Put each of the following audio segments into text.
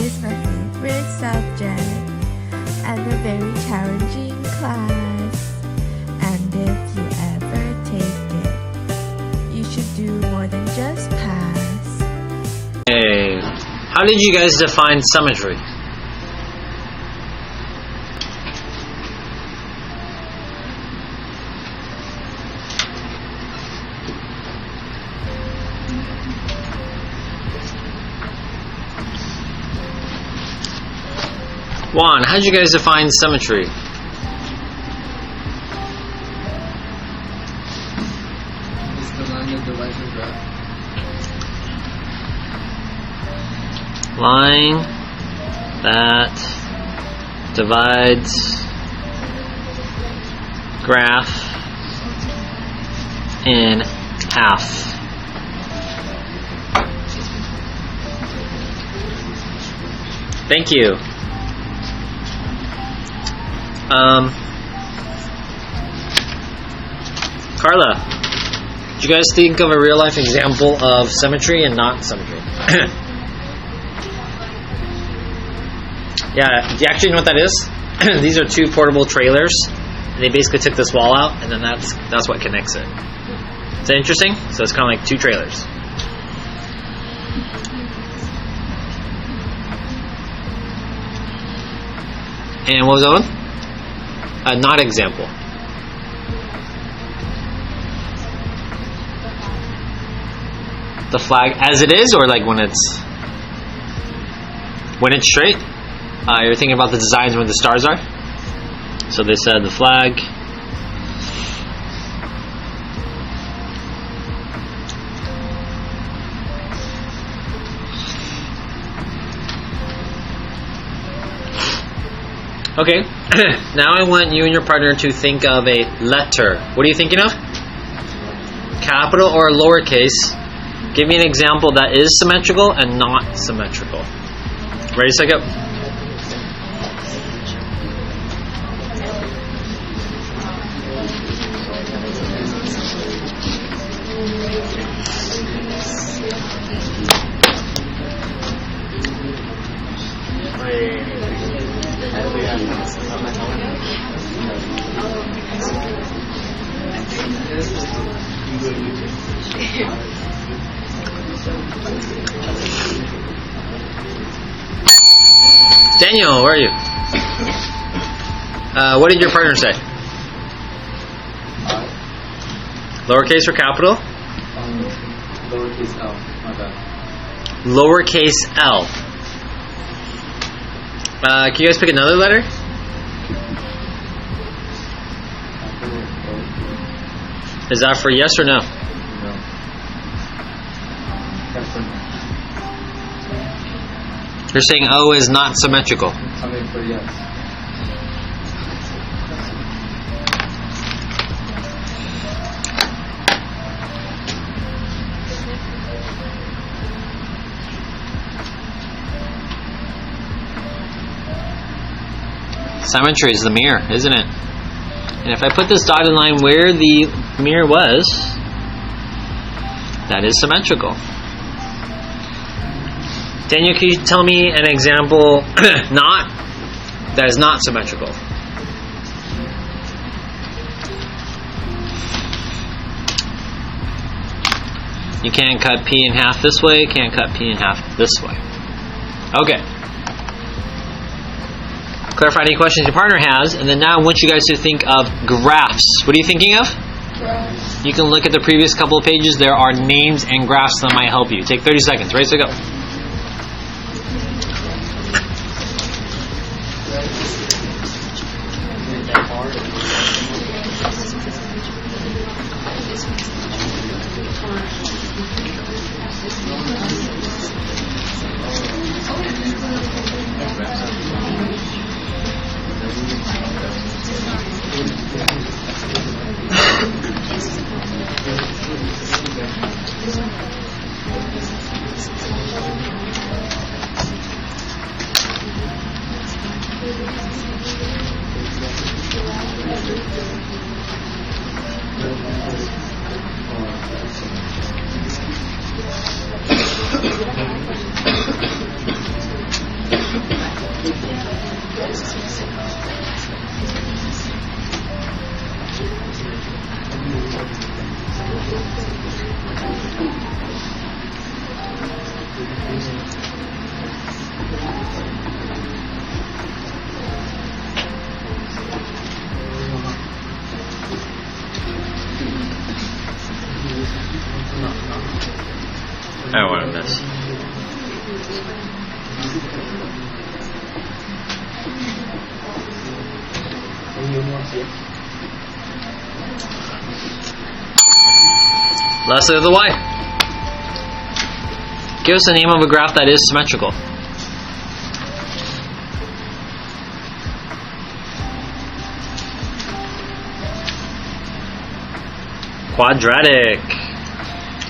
is my favorite subject and a very challenging class. And if you ever take it, you should do more than just pass. Hey, how did you guys define symmetry? Juan, how did you guys define symmetry? It's the line that divides the graph. Line that divides graph in half. Thank you. Carla, did you guys think of a real life example of symmetry and not symmetry? Yeah, do you actually know what that is? These are two portable trailers, and they basically took this wall out, and then that's what connects it. Is that interesting? So it's kind of like two trailers. And what was that one? A not example. The flag as it is, or like when it's straight? You're thinking about the designs where the stars are? So they said the flag. Okay, now I want you and your partner to think of a letter. What are you thinking of? Capital or lowercase? Give me an example that is symmetrical and not symmetrical. Ready, set, go. Daniel, where are you? What did your partner say? Lowercase or capital? Lowercase L, my bad. Lowercase L. Can you guys pick another letter? Is that for yes or no? No. That's for no. You're saying O is not symmetrical. I mean for yes. Symmetry is the mirror, isn't it? And if I put this dotted line where the mirror was, that is symmetrical. Daniel, can you tell me an example that is not symmetrical? You can't cut P in half this way, can't cut P in half this way. Okay. Clarify any questions your partner has, and then now I want you guys to think of graphs. What are you thinking of? Graphs. You can look at the previous couple of pages. There are names and graphs that might help you. Take 30 seconds. Ready, set, go. Last of the y. Give us the name of a graph that is symmetrical. Quadratic.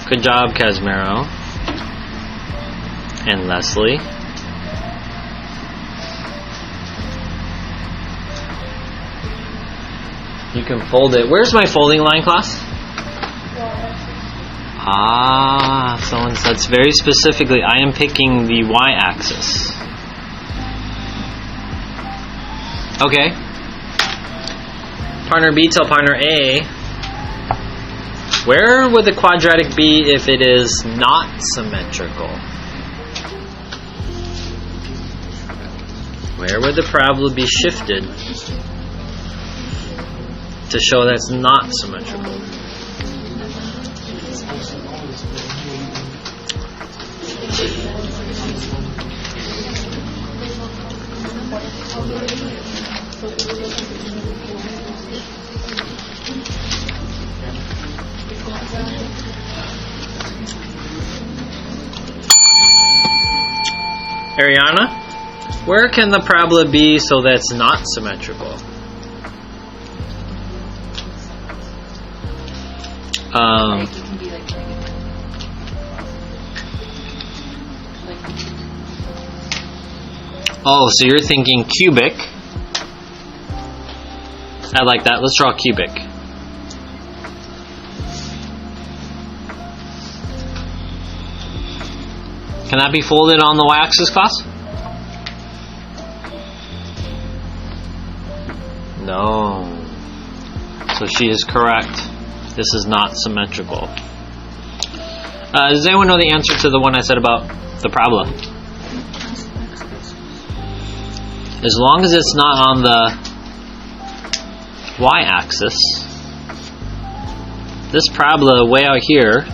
Good job, Casimiro. And Leslie. You can fold it. Where's my folding line, class? Ah, someone said very specifically, I am picking the y-axis. Okay. Partner B tell partner A, where would the quadratic be if it is not symmetrical? Where would the parabola be shifted to show that it's not symmetrical? Ariana, where can the parabola be so that it's not symmetrical? Oh, so you're thinking cubic. I like that. Let's draw cubic. Can that be folded on the y-axis, class? No. So she is correct. This is not symmetrical. Does anyone know the answer to the one I said about the parabola? As long as it's not on the y-axis, this parabola way out here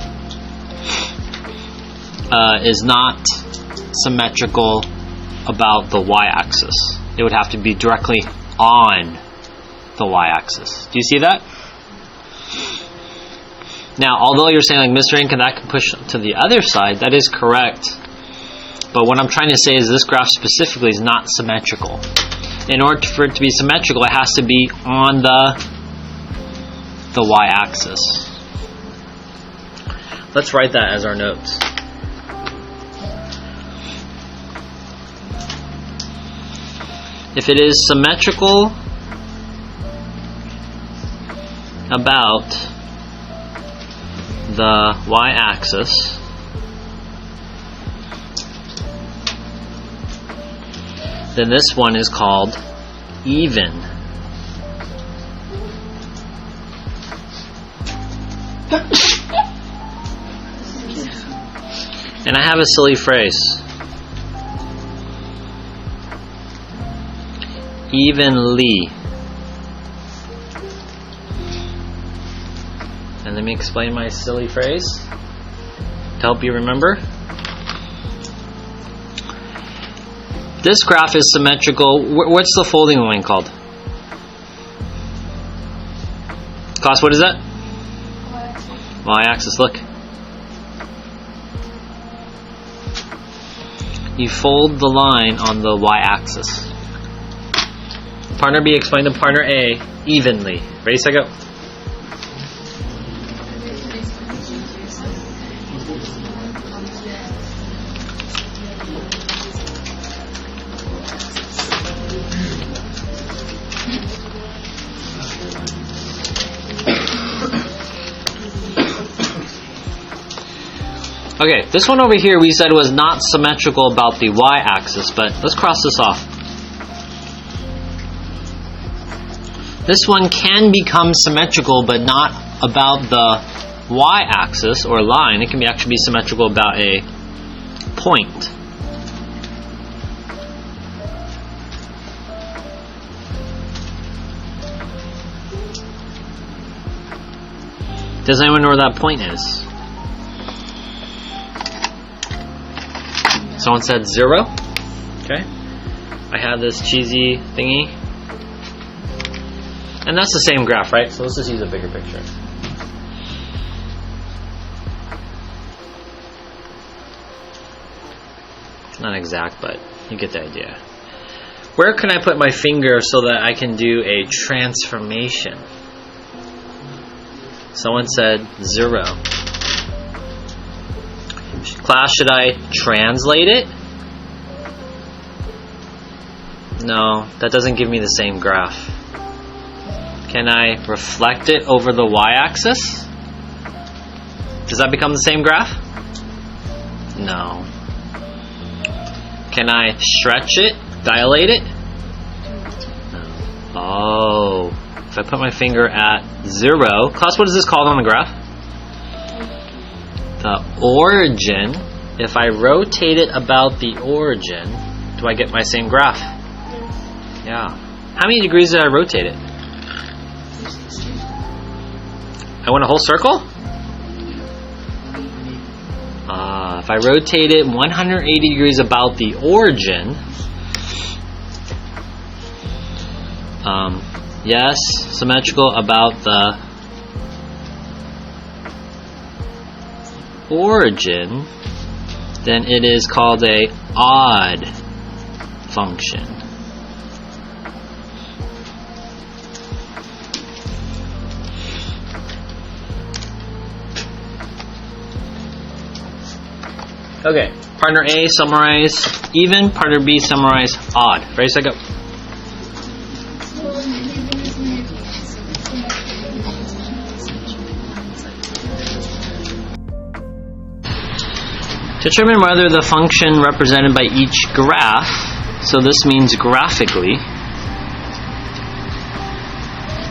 is not symmetrical about the y-axis. It would have to be directly on the y-axis. Do you see that? Now, although you're saying, like, Mr. Inca, that can push to the other side, that is correct. But what I'm trying to say is this graph specifically is not symmetrical. In order for it to be symmetrical, it has to be on the y-axis. Let's write that as our notes. If it is symmetrical about the y-axis, then this one is called even. And I have a silly phrase. Evenly. And let me explain my silly phrase to help you remember. This graph is symmetrical. What's the folding line called? Class, what is that? Y-axis, look. You fold the line on the y-axis. Partner B, explain to partner A evenly. Ready, set, go. Okay, this one over here we said was not symmetrical about the y-axis, but let's cross this off. This one can become symmetrical, but not about the y-axis or line. It can actually be symmetrical about a point. Does anyone know where that point is? Someone said 0. Okay, I have this cheesy thingy, and that's the same graph, right? So let's just use a bigger picture. It's not exact, but you get the idea. Where can I put my finger so that I can do a transformation? Someone said 0. Class, should I translate it? No, that doesn't give me the same graph. Can I reflect it over the y-axis? Does that become the same graph? No. Can I stretch it? Dilate it? No. Oh. If I put my finger at 0, class, what is this called on the graph? The origin. If I rotate it about the origin, do I get my same graph? Yeah. How many degrees did I rotate it? I went a whole circle? If I rotate it 180 degrees about the origin, yes, symmetrical about the origin, then it is called a odd function. Okay, partner A, summarize even, partner B, summarize odd. Ready, set, go. Determine whether the function represented by each graph, so this means graphically,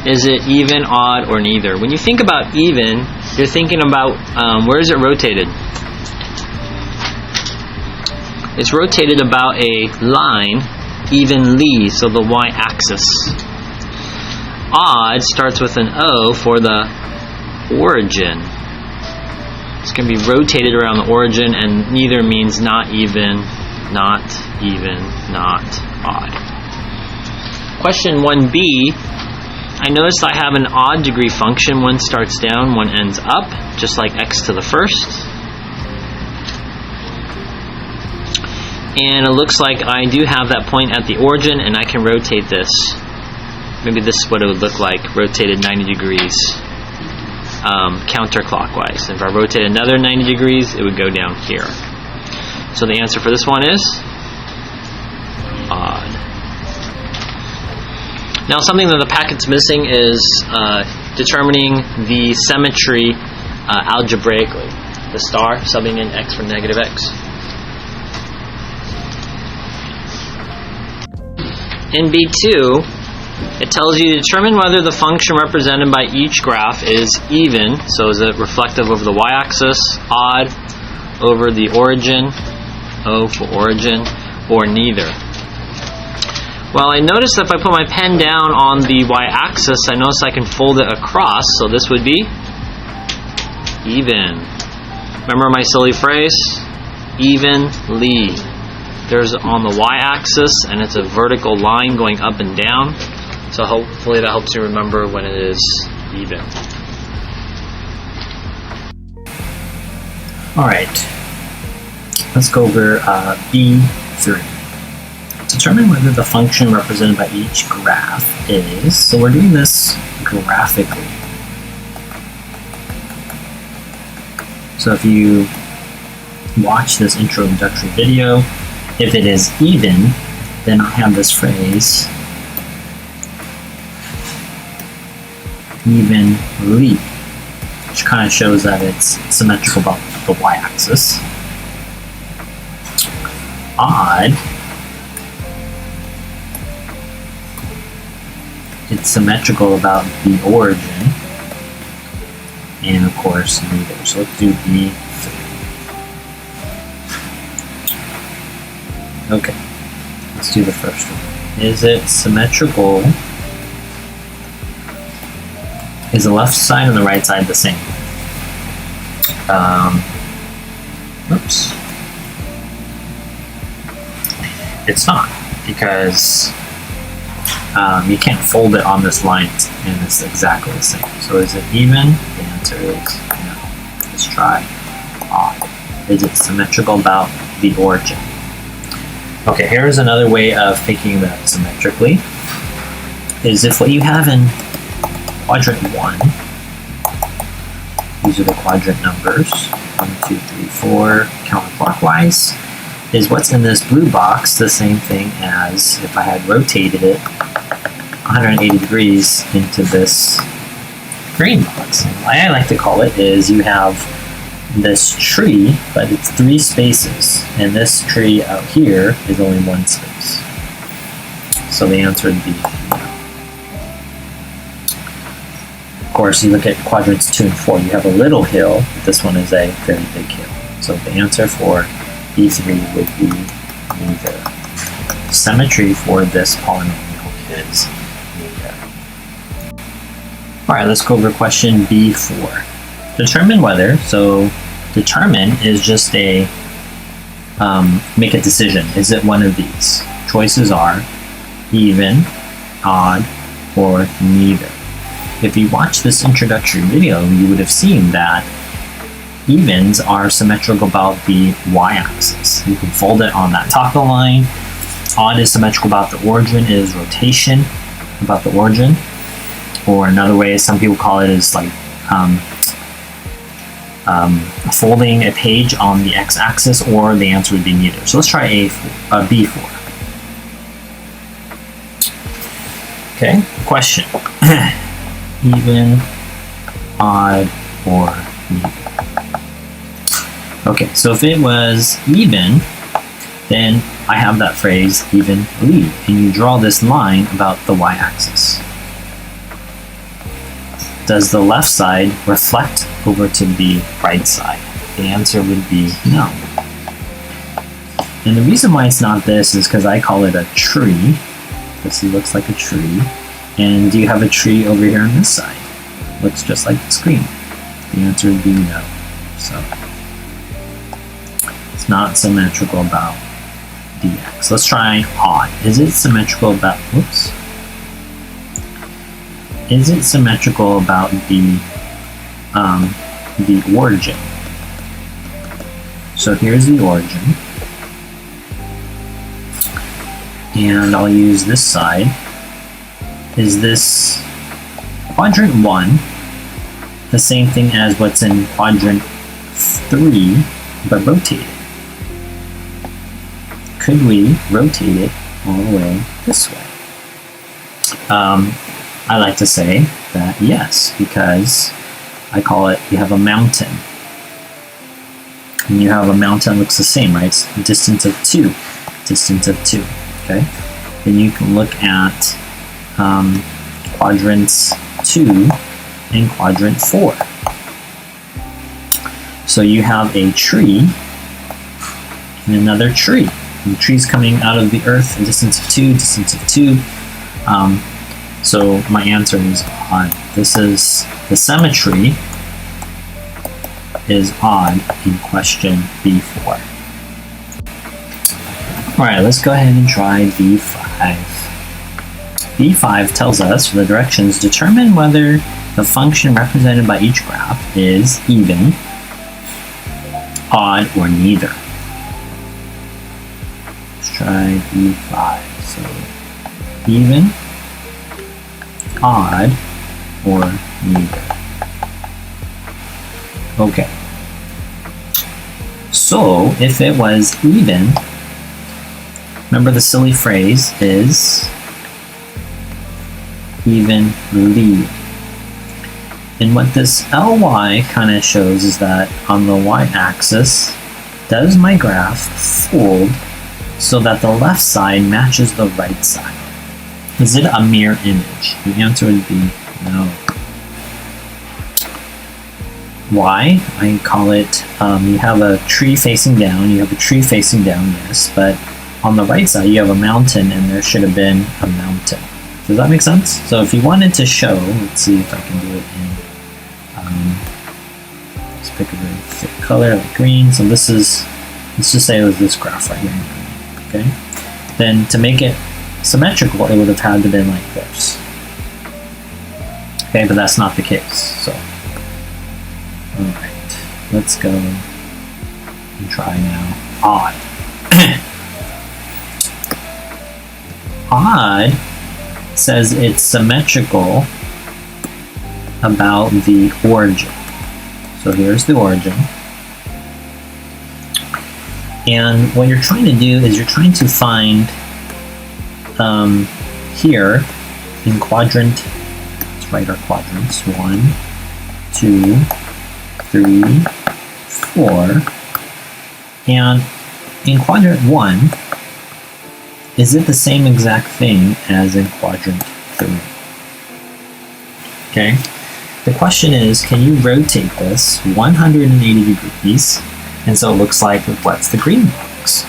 is it even, odd, or neither? When you think about even, you're thinking about where is it rotated? It's rotated about a line evenly, so the y-axis. Odd starts with an O for the origin. It's going to be rotated around the origin, and neither means not even, not odd. Question 1b. I noticed I have an odd degree function. One starts down, one ends up, just like x to the first. And it looks like I do have that point at the origin, and I can rotate this. Maybe this is what it would look like, rotated 90 degrees counterclockwise. If I rotate another 90 degrees, it would go down here. So the answer for this one is odd. Now, something that the packet's missing is determining the symmetry algebraically. The star subbing in x for negative x. In B2, it tells you to determine whether the function represented by each graph is even, so is it reflective over the y-axis, odd over the origin, O for origin, or neither. Well, I noticed that if I put my pen down on the y-axis, I notice I can fold it across, so this would be even. Remember my silly phrase? Evenly. There's on the y-axis, and it's a vertical line going up and down. So hopefully that helps you remember when it is even. Alright, let's go over B3. Determine whether the function represented by each graph is, so we're doing this graphically. So if you watch this introductory video, if it is even, then I have this phrase, evenly, which kind of shows that it's symmetrical about the y-axis. Odd, it's symmetrical about the origin, and of course neither. So let's do B3. Okay, let's do the first one. Is it symmetrical? Is the left side and the right side the same? Oops. it's not, because you can't fold it on this line and it's exactly the same. So is it even? The answer is no. Let's try odd. Is it symmetrical about the origin? Okay, here's another way of thinking about it symmetrically. Is if what you have in quadrant 1, these are the quadrant numbers, 1, 2, 3, 4, counterclockwise, is what's in this blue box the same thing as if I had rotated it 180 degrees into this green box. And why I like to call it is you have this tree, but it's 3 spaces, and this tree out here is only 1 space. So the answer would be no. Of course, you look at quadrants 2 and 4, you have a little hill, but this one is a very big hill. So the answer for B3 would be neither. Symmetry for this polynomial is neither. Alright, let's go over question B4. Determine whether, so determine is just a make a decision. Is it one of these? Choices are even, odd, or neither. If you watched this introductory video, you would have seen that evens are symmetrical about the y-axis. You can fold it on that top of the line. Odd is symmetrical about the origin, is rotation about the origin. Or another way some people call it is like folding a page on the x-axis, or the answer would be neither. So let's try B4. Okay, question. Even, odd, or neither. Okay, so if it was even, then I have that phrase evenly, and you draw this line about the y-axis. Does the left side reflect over to the right side? The answer would be no. And the reason why it's not this is because I call it a tree. This looks like a tree. And do you have a tree over here on this side? Looks just like the screen. The answer would be no. So it's not symmetrical about dx. Let's try odd. Is it symmetrical about, whoops. Is it symmetrical about the origin? So here's the origin. And I'll use this side. Is this quadrant 1 the same thing as what's in quadrant 3, but rotated? Could we rotate it all the way this way? I like to say that yes, because I call it, you have a mountain. And you have a mountain that looks the same, right? It's a distance of 2. Distance of 2, okay? Then you can look at quadrants 2 and quadrant 4. So you have a tree and another tree. And the tree's coming out of the earth, a distance of 2, distance of 2. So my answer is odd. This is, the symmetry is odd in question B4. Alright, let's go ahead and try B5. B5 tells us, for the directions, determine whether the function represented by each graph is even, odd, or neither. Let's try B5. So even, odd, or neither. Okay. So if it was even, remember the silly phrase is evenly. And what this ly kind of shows is that on the y-axis, does my graph fold so that the left side matches the right side? Is it a mirror image? The answer would be no. Why? I call it, you have a tree facing down, yes, but on the right side you have a mountain, and there should have been a mountain. Does that make sense? So if you wanted to show, let's see if I can do it in, let's pick a really thick color like green. So this is, let's just say it was this graph right here, okay? then to make it symmetrical, it would have had to been like this. Okay, but that's not the case. So, all right, let's go and try now. Odd. Odd says it's symmetrical about the origin. So here's the origin. And what you're trying to do is you're trying to find here in quadrant, let's write our quadrants, 1, 2, 3, 4. And in quadrant 1, is it the same exact thing as in quadrant 3? Okay, the question is, can you rotate this 180 degrees? And so it looks like, what's the green box?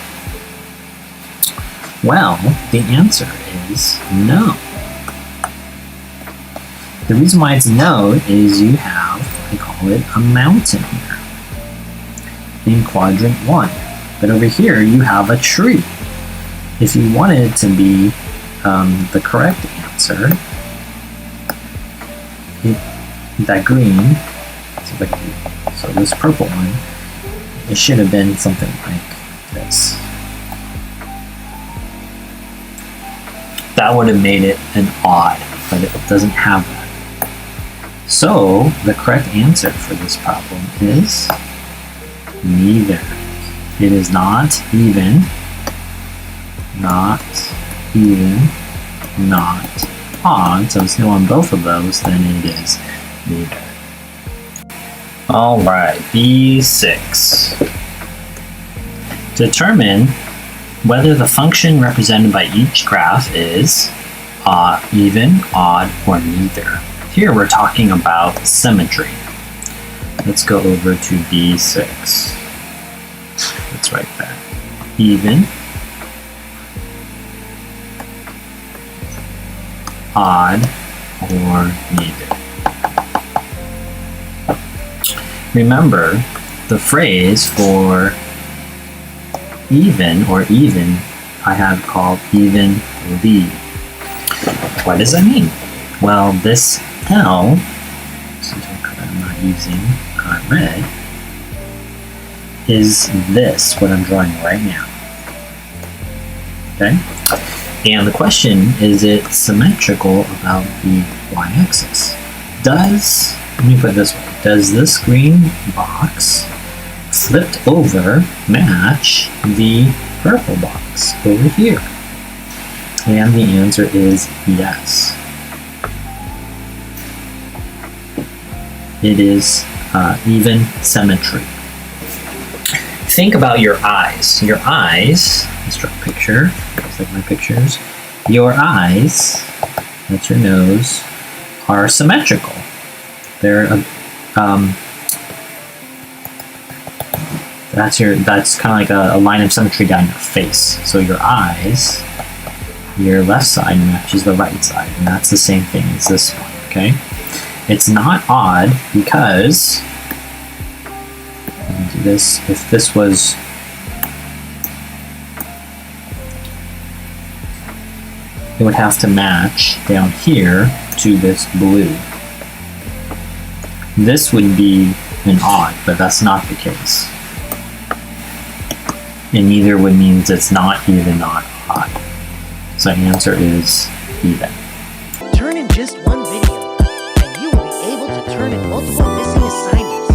Well, the answer is no. The reason why it's no is you have, I call it a mountain here in quadrant 1. But over here you have a tree. If you wanted it to be the correct answer, that green, so this purple one, it should have been something like this. That would have made it an odd, but it doesn't have that. So the correct answer for this problem is neither. It is not even, not even, not odd. So it's no on both of those, then it is neither. Alright, B6. Determine whether the function represented by each graph is even, odd, or neither. Here we're talking about symmetry. Let's go over to B6. Let's write that. Even, odd, or neither. Remember, the phrase for even or even I have called evenly. What does that mean? Well, this L, since I'm not using red, is this, what I'm drawing right now. Okay? And the question, is it symmetrical about the y-axis? Let me put it this way, does this green box flipped over match the purple box over here? And the answer is yes. It is even symmetry. Think about your eyes. Your eyes, let's draw a picture, just like my pictures. Your eyes, that's your nose, are symmetrical. They're that's kind of like a line of symmetry down your face. So your eyes, your left side matches the right side, and that's the same thing as this one, okay? It's not odd because, let me do this, if this was, it would have to match down here to this blue. This would be an odd, but that's not the case. And neither would means it's not even, not odd. So the answer is even. Turn in just one video, and you will be able to turn in multiple missing assignments.